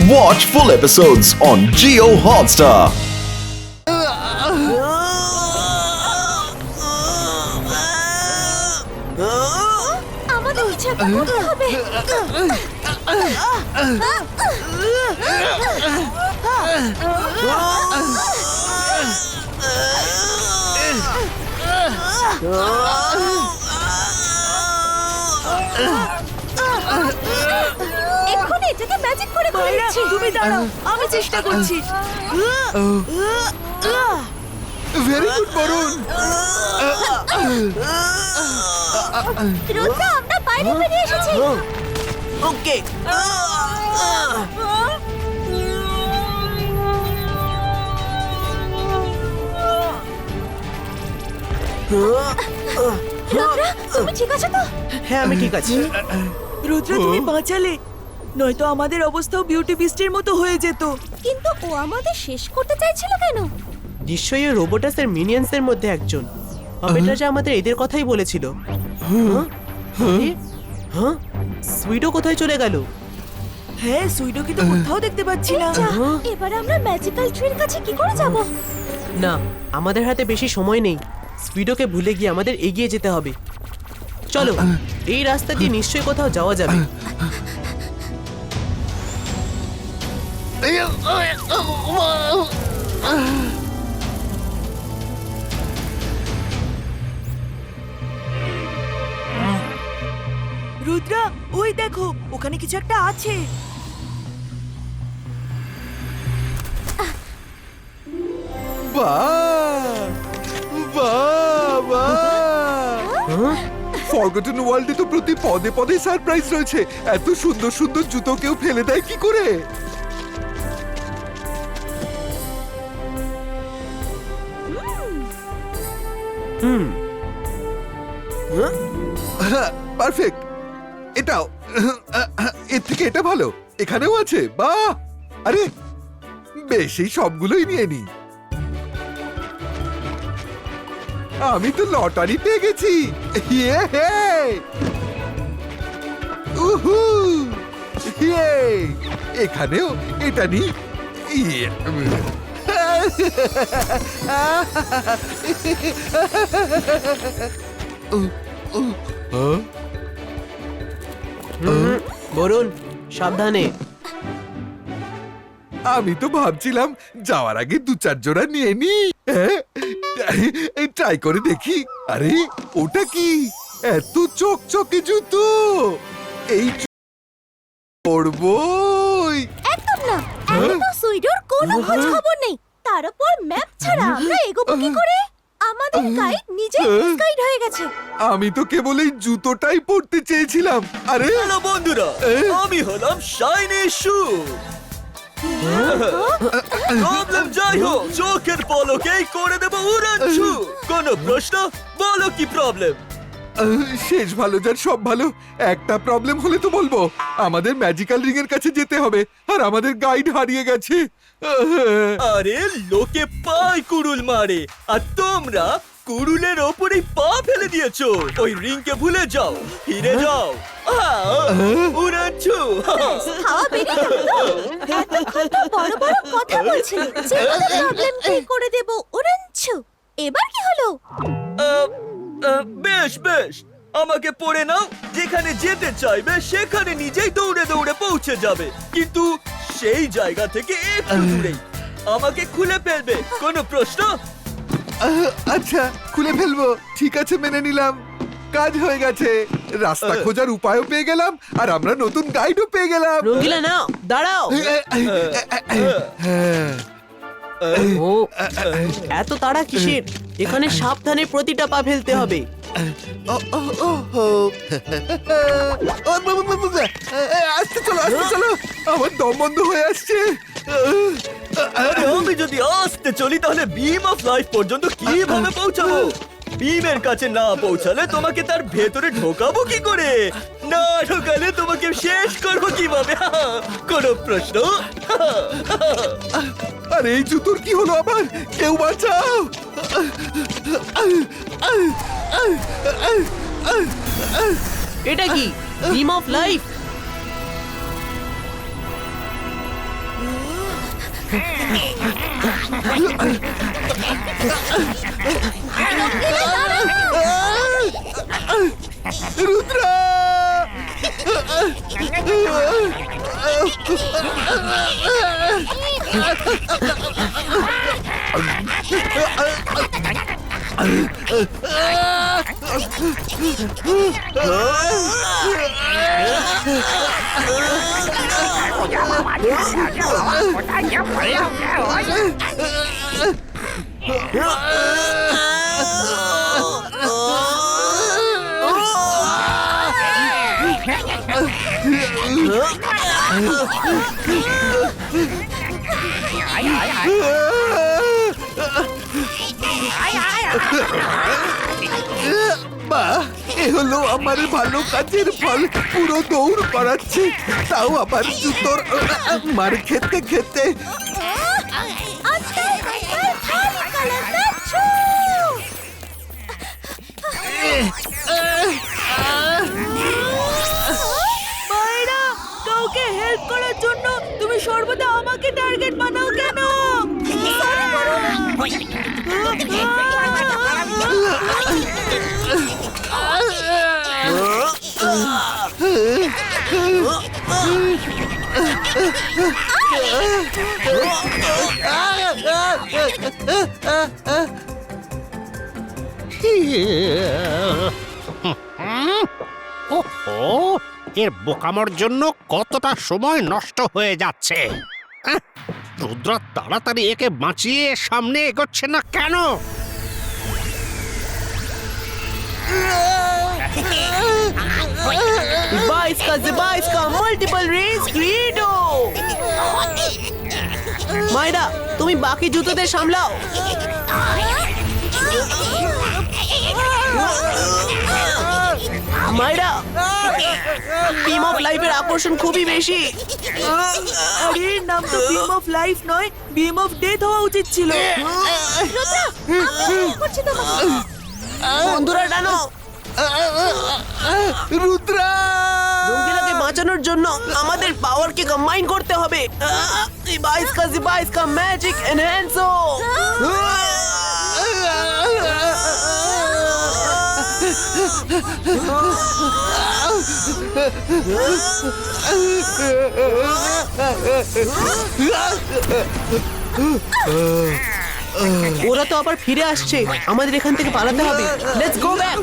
Watch full episodes on Jio Hotstar. আমাদের ইচ্ছাটা করতে হবে। এক্ষুনি এটাকে ম্যাজিক করে দিচ্ছি। তুমি দাঁড়াও, আমি চেষ্টা করছি। Very good Varun. রুদ্র, আমরা বাইরে বেরিয়ে এসেছি। ওকে, রুদ্র, তুমি ঠিক আছো তো? হ্যাঁ আমি ঠিক আছি। রুদ্র, তুমি বাঁচালে, নয়তো আমাদের অবস্থাও বিউটি বিস্টের মতো হয়ে যেত। কিন্তু ও আমাদের শেষ করতে চাইছিল কেন? নিশ্চয়ই ওই রোবোটাসের মিনিয়ন্সের মধ্যে একজন। পাপেটরা যে আমাদের এদের কথাই বলেছিল। হ্যাঁ, সুইডো কোথায় চলে গেল? হ্যাঁ, সুইডোকে তো কোথাও দেখতে পাচ্ছি না। যা, এবার আমরা ম্যাজিক্যাল ট্রির কাছে কি করে যাব? না, আমাদের হাতে বেশি সময় নেই। সুইডোকে ভুলে গিয়ে আমাদের এগিয়ে যেতে হবে। চলো, এই রাস্তা দিয়ে নিশ্চয়ই কোথাও যাওয়া যাবে। রুদ্রা, ওই দেখো, ওখানে কিছু একটা আছে। ফরগটন ওয়ার্ল্ডে তো প্রতি পদে পদে সারপ্রাইজ রয়েছে। এত সুন্দর সুন্দর জুতো কেউ ফেলে দেয় কি করে? পারফেক্ট। এটাও, এর থেকে এটা ভালো। এখানেও আছে। বাহ, আরে বেশ, এই সবগুলোই নিয়ে নি। আমি তো লটারি পেয়ে গেছি। ইয়ে হে, উহু, ইয়ে, এখানেও এটা নি। ইয়ে, বরুণ, সাবধানে। আমি তো ভাবছিলাম যাওয়ার আগে দু চার জোড়া নিয়ে নি। ট্রাই করে দেখি। আরে ওটা কি? এত চকচকে জুতো! এই পরবই। একদম না, এখন তো সুইডোর কোনো খোঁজ খবর নেই। তার উপর ম্যাপ ছাড়া আমরা এগোবো কি করে? আমাদের গাইড নিজেই মিসগাইড হয়ে গেছে। আমি তো কেবল এই জুতোটাই পরতে চেয়েছিলাম। আরে হ্যালো বন্ধুরা, আমি হলাম শাইনি শু। প্রবলেম যাই হোক, চোখের পলকেই করে দেব উড়াচ্ছু। কোনো প্রশ্ন? বলো কি প্রবলেম? শেষ ভালো যার সব ভালো। একটা প্রবলেম হলে তো বলবো। আমাদের ম্যাজিক্যাল রিং এর কাছে যেতে হবে, আর আমাদের গাইড হারিয়ে গেছে। আরে লোকে পায় কুড়ুল মারে, আর তোমরা কুড়ুলের ওপরেই পা ফেলে দিয়েছো। ওই রিংকে ভুলে যাও, ফিরে যাও। উড়াচ্ছু। খাওয়া বেরিয়ে গেল তো? এতক্ষণ তো বড় বড় কথা বলছিলে যে প্রবলেম ঠিক করে দেব উড়াচ্ছু। এবার কি হলো? বেশ বেশ, আমাকে পড়ে নাও। যেখানে যেতে চাইবে সেখানে নিজেই দৌড়ে দৌড়ে পৌঁছে যাবে, কিন্তু সেই জায়গা থেকে একটু দূরেই। আমাকে খুলে ফেলবে। কোনো প্রশ্ন? আচ্ছা, খুলে ফেলবো। ঠিক আছে, মেনে নিলাম। কাজ হয়ে গেছে। রাস্তা খোঁজার উপায়ও পেয়ে গেলাম, আর আমরা নতুন গাইডও পেয়ে গেলাম। রঙ্গিলা, নাও, দাঁড়াও। ও, এত তাড়া কিসের? এখানে সাবধানে প্রতিটা পা ফেলতে হবে। আসতে চলো, আসতে চলো। আমার দম বন্ধ হয়ে আসছে। আরে আমি যদি আসতে চলি তাহলে বিম অফ লাইফ পর্যন্ত কিভাবে পৌঁছাবো? বিমের কাছে না পৌঁছালে তোমাকে তার ভেতরে ঢোকাবো কি করে? না ঢোকালে তোমাকে শেষ করবো কিভাবে? কোনো প্রশ্ন? আরে এই জুতোর কি হলো আবার? কেউ বাঁচাও! এটা কি বিম অফ লাইফ? রুদ্রা! বাহ, এ হলো আমার ভালো কাজের ফল। পুরো দৌড় করাচ্ছে, তাও আবার জুতোর মার খেতে খেতে। আজকাল ভারী কালার ছো মায়েরা, কাউকে হেল্প করার জন্য তুমি সর্বদা আমাকে টার্গেট বানাও কেন? ওহো, এর বোকামোর জন্য কতটা সময় নষ্ট হয়ে যাচ্ছে। আহ, রুদ্র তাড়াতাড়ি একে বাঁচিয়ে সামনে এগোচ্ছে না কেন? बाइस का मल्टीपल रेस क्रिएटो মাইরা, তুমি বাকি জুতোদের সামলাও। মাইরা, বিম অফ লাইফের আকর্ষণ খুবই বেশি। আরে, নাম তো বিম অফ লাইফ নয়, বিম অফ ডেথ হওয়া উচিত ছিল। করছি তোমাকে। বন্ধুরা টানো, রুদ্রা! রঙ্গিলাকে বাঁচানোর জন্য আমাদের পাওয়ারকে কম্বাইন করতে হবে। বাইশ কা ম্যাজিক এনহ্যান্সো। ওরা তো আবার ফিরে আসছে, আমাদের এখান থেকে পালাতে হবে। Let's go back.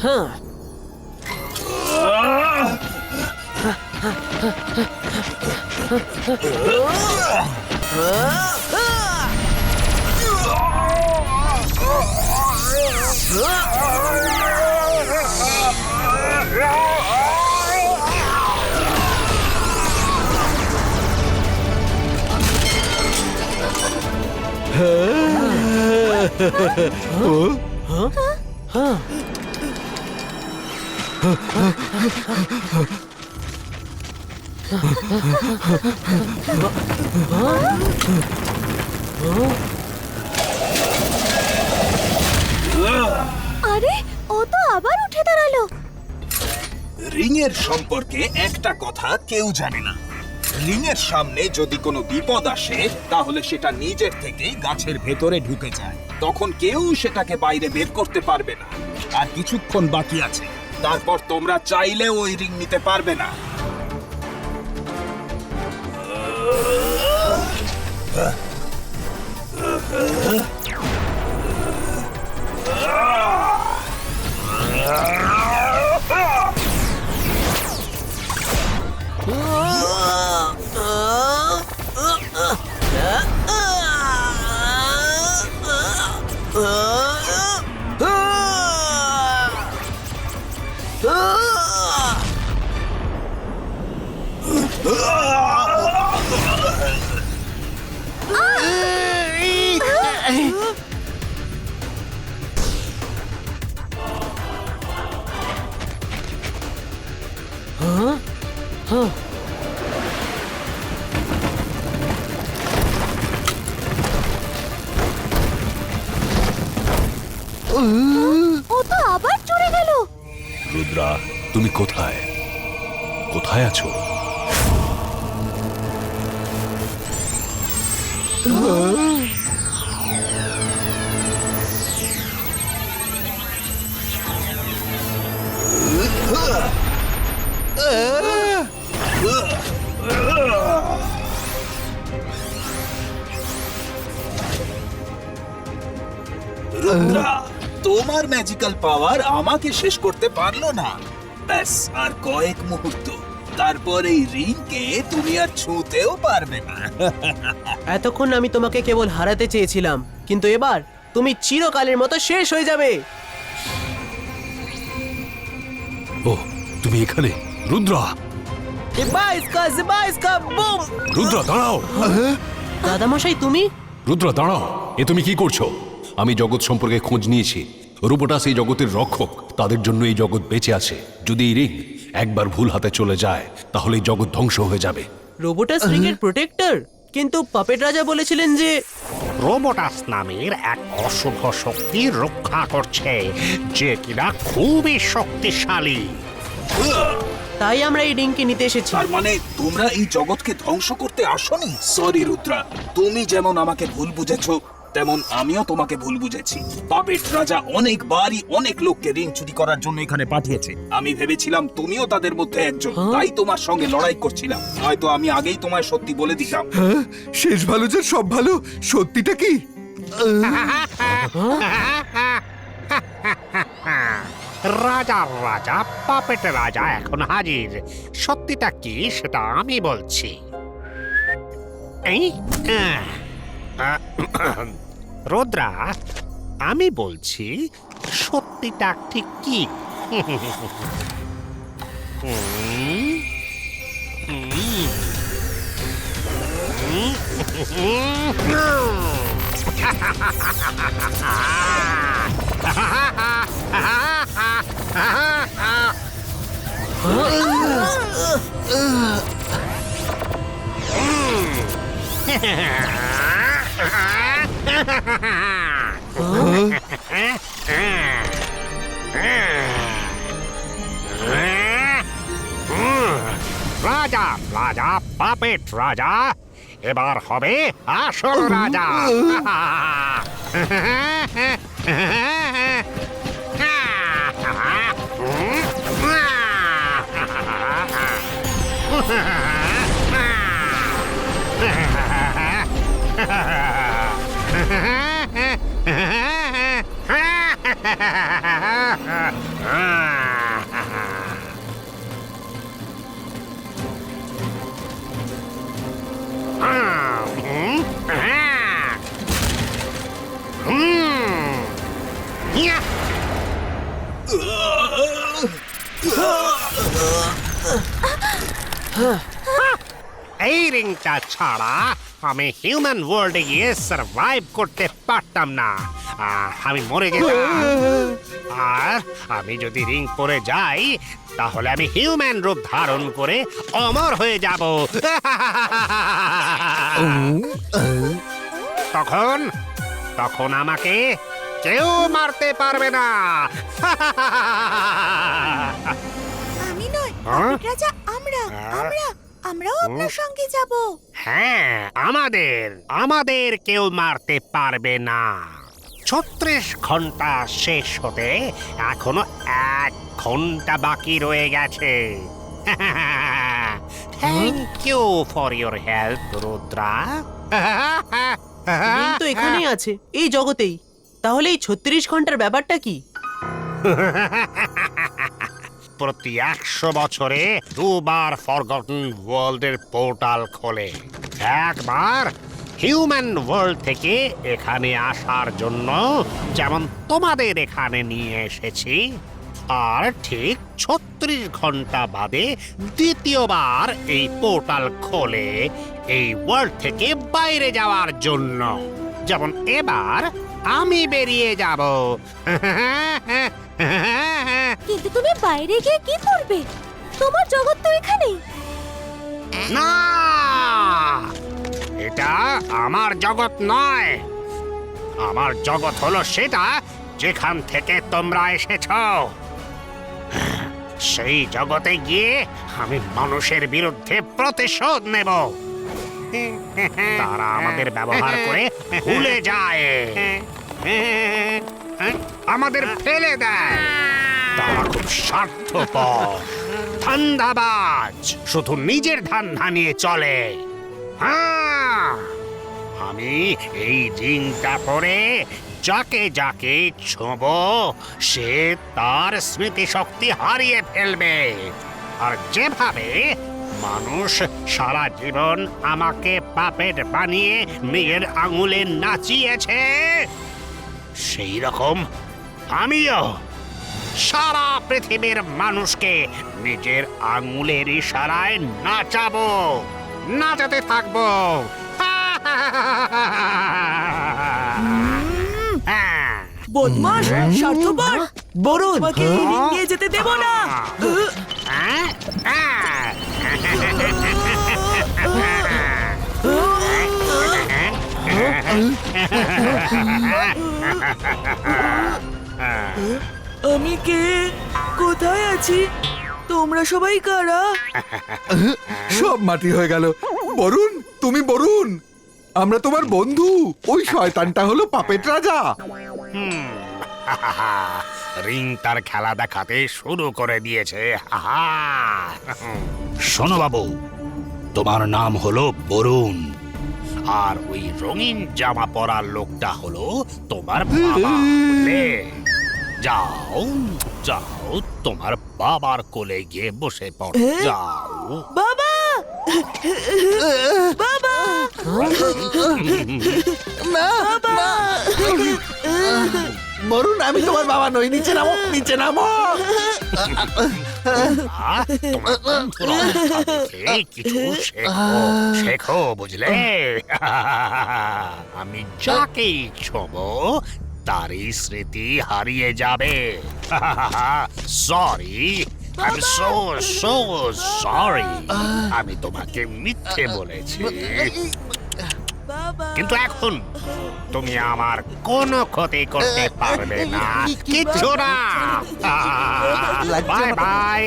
হ্যাঁ, আরে ও তো আবার উঠে দাঁড়ালো। রিং এর সম্পর্কে একটা কথা কেউ জানে না। রিং এর সামনে যদি কোনো বিপদ আসে তাহলে সেটা নিজের থেকেই গাছের ভেতরে ঢুকে যায়, তখন কেউ সেটাকে বাইরে বের করতে পারবে না। আর কিছুক্ষণ বাকি আছে, তারপর তোমরা চাইলেও ওই রিং নিতে পারবে না। ও তো আবার চড়ে গেল। রুদ্রা, তুমি কোথায় কোথায় আছো? রুদ্রা, তোমার ম্যাজিক্যাল পাওয়ার আমাকে শেষ করতে পারলো না। ব্যাস আর কয়েক মুহূর্ত, তারপর এই রিংকে তুমি আর ছুঁতেও পারবে না। এতক্ষণ আমি তোমাকে কেবল হারাতে চেয়েছিলাম, কিন্তু এবার তুমি চিরকালের মতো শেষ হয়ে যাবে। ও, তুমি এখানে? রুদ্রা, বুম! রুদ্রা দাঁড়াও! দাদামশাই, তুমি? রুদ্রা দাঁড়াও! এ তুমি কি করছো? আমি জগৎ সম্পর্কে খোঁজ নিয়েছি। রোবোটাস এই জগতের রক্ষক, তাদের জন্য এই জগৎ বেঁচে আছে। যদি এই রিং একবার ভুল হাতে চলে যায় তাহলে এই জগৎ ধ্বংস হয়ে যাবে। রোবোটাস রিং এর প্রোটেক্টর? কিন্তু পাপেট রাজা বলেছিলেন যে রোবোটাস নামের এক অশুভ শক্তি রক্ষা করছে, যে কিনা খুবই শক্তিশালী। তাই আমরা এই রিংকে নিতে এসেছি। তার মানে তোমরা এই জগৎকে ধ্বংস করতে আসোনি? সরি রুদ্রা, তুমি যেমন আমাকে ভুল বুঝেছো তেমন আমিও তোমাকে ভুল বুঝেছি। পাপেট রাজা অনেকবারই অনেক লোককে রিং চুরি করার জন্য এখানে পাঠিয়েছে। আমি ভেবেছিলাম তুমিও তাদের মধ্যে একজন, তাই তোমার সঙ্গে লড়াই করছিলাম। হয়তো আমি আগেই তোমায় সত্যি বলে দিতাম। হ্যাঁ, শেষ ভালো যে সব ভালো, সত্যিটা কি? রাজার রাজা পাপেট রাজা এখন হাজির। সত্যিটা কি সেটা আমি বলছি। এই, রুদ্রা, আমি বলছি সত্যিটা ঠিক কি? রাজা রাজা পাপেট রাজা এবার হবে আসল রাজা এই রিংটা ছাড়া আমি হিউম্যান ওয়ার্ল্ডে গিয়ে সার্ভাইভ করতে পারতাম না আমি মরে যেতাম আর আমি যদি রিং পরে যাই তাহলে আমি হিউম্যান রূপ ধারণ করে অমর হয়ে যাব তখন তখন আমাকে কেউ মারতে পারবে না আমি নয় হ্যাঁ? পাপেট রাজা, আমরাও আপনার সঙ্গে যাব। হ্যাঁ আমাদের কেউ মারতে পারবে না 36 ঘন্টা শেষ হতে এখনো 1 ঘন্টা বাকি রয়ে গেছে thank you for your help Rudra ring তো এখানেই আছে, এই জগতেই। তাহলে এই 36 ঘন্টার ব্যাপারটা কি? প্রতি 100 বছরে 2 বার ফরগটন ওয়ার্ল্ডের পোর্টাল খোলে। একবার হিউম্যান ওয়ার্ল্ড থেকে এখানে আসার জন্য, যেমন তোমাদের এখানে নিয়ে এসেছি, আর ঠিক 36 ঘন্টা বাদে দ্বিতীয়বার এই পোর্টাল খোলে এই ওয়ার্ল্ড থেকে বাইরে যাওয়ার জন্য। যেমন এবার আমি বেরিয়ে যাব কিন্তু তুমি বাইরে গিয়ে কি করবে? তোমার জগৎ তো এখানেই। না, এটা আমার জগৎ নয়। আমার জগৎ হলো সেটা যেখান থেকে তোমরা এসেছ। সেই জগতে গিয়ে আমি মানুষের বিরুদ্ধে প্রতিশোধ নেব। তারা আমাদের ব্যবহার করে ভুলে যায়, আমাদের ফেলে দেয়। তারা খুব স্বার্থপর, ধান্দাবাজ, শুধু নিজের ধান্দা নিয়ে চলে। হ্যাঁ, আমি এই রিংটা পরে যাকে যাকে ছোঁব সে তার স্মৃতিশক্তি হারিয়ে ফেলবে। আর যেভাবে মানুষ সারা জীবন আমাকে পাপেট বানিয়ে নিজের আঙুলে নাচিয়েছে, সেই রকম আমিও সারা পৃথিবীর মানুষকে নিজের আঙুলের ইশারায় নাচাবো, নাচাতে থাকবো। বদমাশ, স্বার্থপর, বরুণ, তোমাকে এই রিং নিয়ে যেতে দেব না। আমি কে, কোথায় আছি, তোমরা সবাই কারা? সব মাটি হয়ে গেল। বরুণ, তুমি বরুণ, আমরা তোমার বন্ধু। ওই শয়তানটা হলো পাপেট রাজা। রিং তার খেলা দেখাতে শুরু করে দিয়েছে। শোনো বাবু, তোমার নাম হলো বরুণ, আর ওই রঙিন জামা পরা লোকটা হলো তোমার বাবা। বুঝলে? যাও যাও, তোমার বাবার কোলে গিয়ে বসে পড়ো। যাও বাবা, বাবা, বাবা। বরুণ, আমি তোমার বাবা নই। নিচে নামো, নিচে নামো। তোমার বন্ধুর অবস্থা দেখে কিছু শেখো, শেখো, বুঝলে? আমি যাকেই ছোঁবো তারই স্মৃতি হারিয়ে যাবে। Sorry, I'm so sorry. আমি তোমাকে মিথ্যে বলেছি, কিন্তু এখন তুমি আমার কোনো ক্ষতি করতে পারবে না। কিচ্ছু না। Bye bye.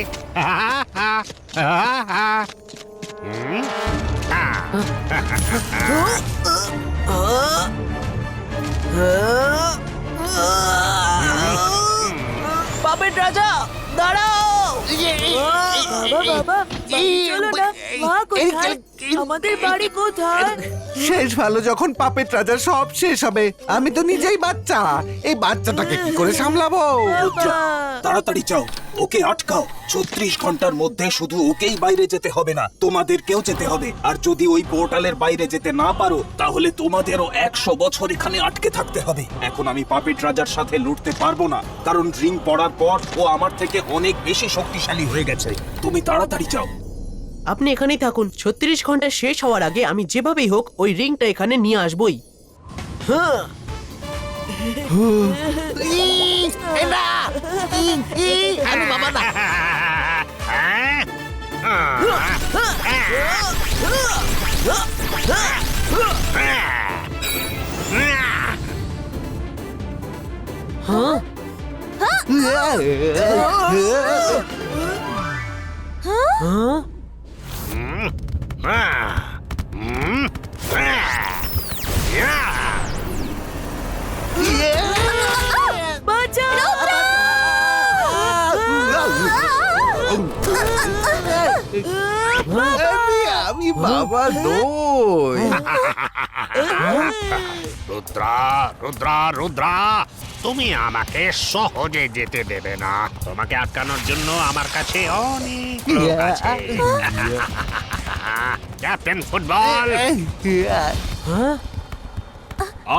পাপেট রাজা দাঁড়াও! বাবা বাবা বাড়ি চলো না। মা কোথায়? আমাদের বাড়ি কোথায়? শেষ ভালো যখন পাপেট রাজার সব শেষ হবে, আমি তো নিজেই বাচ্চা, এই বাচ্চাটাকে কি করে সামলাবো? বাবা। তাড়াতাড়ি যাও, ওকে আটকাও। 36 ঘন্টার মধ্যে শুধু ওকেই বাইরে যেতে হবে না, তোমাদেরকেও যেতে হবে। আর যদি ওই পোর্টালের বাইরে যেতে না পারো, তাহলে তোমাদেরও 100 বছর এখানে আটকে থাকতে হবে। এখন আমি পাপেট রাজার সাথে লড়তে পারবো না, কারণ রিং পড়ার পর ও আমার থেকে অনেক বেশি শক্তিশালী হয়ে গেছে। তুমি তাড়াতাড়ি যাও। আপনি এখানেই থাকুন। 36 ঘন্টা শেষ হওয়ার আগে আমি যেভাবেই হোক ওই রিংটা এখানে নিয়ে আসবই। হ্যাঁ, হ্যাঁ, হ্যাঁ। আমি বাবা নই। রুদ্রা রুদ্রা রুদ্রা, তুমি আমাকে সহজে যেতে দেবে না। তোমাকে আটকানোর জন্য আমার কাছে অনেক লোক আছে। ক্যাপ্টেন ফুটবল,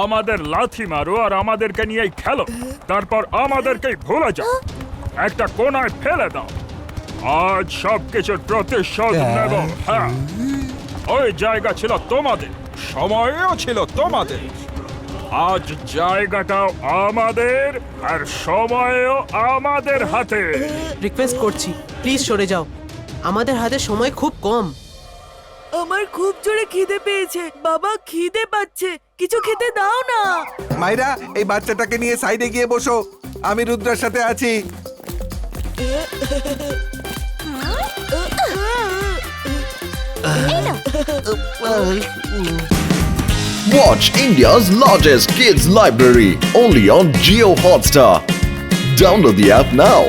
আমাদের লাথি মারো আর আমাদেরকে নিয়েই খেলো, তারপর আমাদেরকেই ভুলে যাও, একটা কোনায় ফেলে দাও। আজ সবকিছুর প্রতিশোধ নেব। হ্যাঁ, ওই জায়গা ছিল তোমাদের, সময়ও ছিল তোমাদের। আজ জায়গাটাও আমাদের আর সময়ও আমাদের হাতে। রিকোয়েস্ট করছি, প্লিজ সরে যাও। আমাদের হাতে সময় খুব কম। আমার খুব জোরে খিদে পেয়েছে। বাবা, খিদে পাচ্ছে, কিছু খেতে দাও না। মাইরা, এই বাচ্চাটাকে নিয়ে সাইডে গিয়ে বসো, আমি রুদ্রার সাথে আছি। Watch India's largest kids library only on Geo Hotstar. Download the app now.